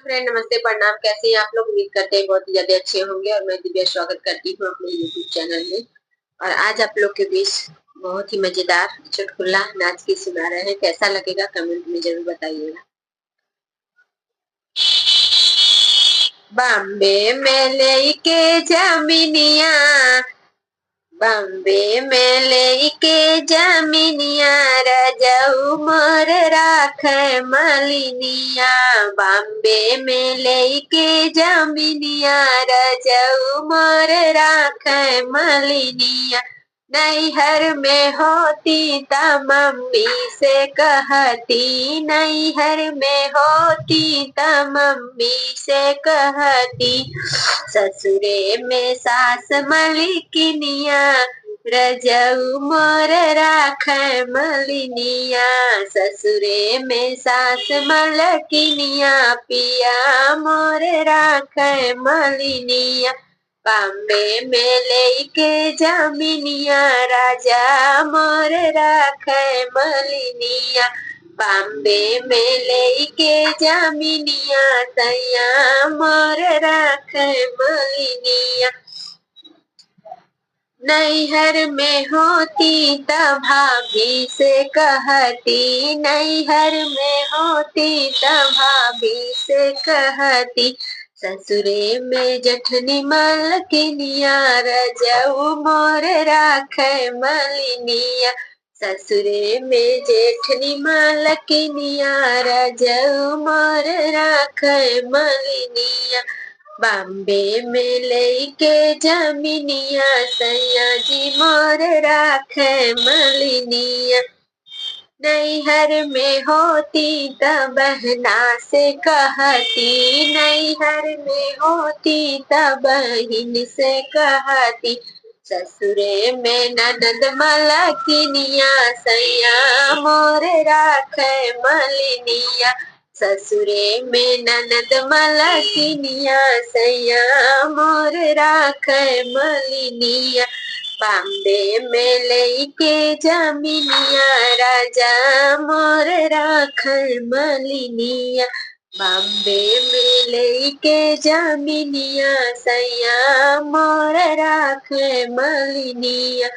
Friend नमस्ते प्रणाम। कैसे हैं आप लोग? उम्मीद करते हैं बहुत ही ज्यादा अच्छे होंगे और मैं दिव्या स्वागत करती हूँ अपने यूट्यूब चैनल में। और आज आप लोग के बीच बहुत ही मजेदार चुटकुला नाच के सुना रहे हैं। कैसा लगेगा कमेंट में जरूर बताइएगा। बॉम्बे में लेके जमीनिया, बॉम्बे में लेके जमीनिया, रजऊ मोर राखे मलिनिया। बॉम्बे में लेके जमीनिया, रजऊ मोर राखे मलिनिया। नैहर में होती त मम्मी से कहती, नैहर में होती त मम्मी से कहती। ससुरे में सास मलिकिनिया, रजऊ मोर राखे मलिनिया। ससुरे में सास मलकिनिया, पिया मोर राखे मलिनिया। बॉम्बे में लेके जमीनिया, राजा मोर राखे मलिनिया। बॉम्बे में लेके जमीनिया, सैया मोर राखे मलिनिया। नैहर में होती त भाभी से कहती, नैहर में होती त भाभी से कहती। ससुरे में जठनी मलकिनिया, रजऊ मोर राखे मलिनिया। ससुरे में जेठनी मलकिनिया, रजऊ मोर राखे मलिनिया। बॉम्बे में लेके जमीनिया, सैया जी मोर राखे मलिनिया। नैहर में होती त बहना से कहती, नैहर में होती त बहिन से कहती। ससुरे में ननद मलकिनिया, सैया मोर राखे मलिनिया। ससुरे में ननद मलकिनिया, सैया मोर राखे मलिनिया। बॉम्बे में लेके जमीनिया, राजा मोर राखे मलिनिया। बॉम्बे में लेके जमीनिया, सैया मोर राखे मलिनिया।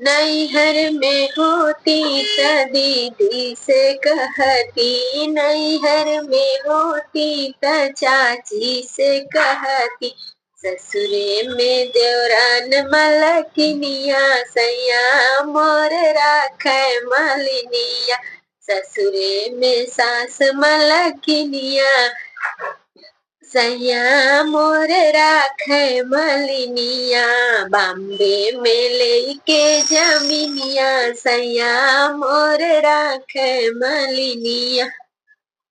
नैहर में होती त दीदी से कहती, नैहर में होती त चाची से कहती। ससुरे में देवरान मलकिनिया, सैया मोर राखे मलिनिया। ससुरे में सास मलकिनिया, सैया मोर राखे मलिनिया। बॉम्बे में लेके जमीनिया, सैया मोर राखे मलिनिया।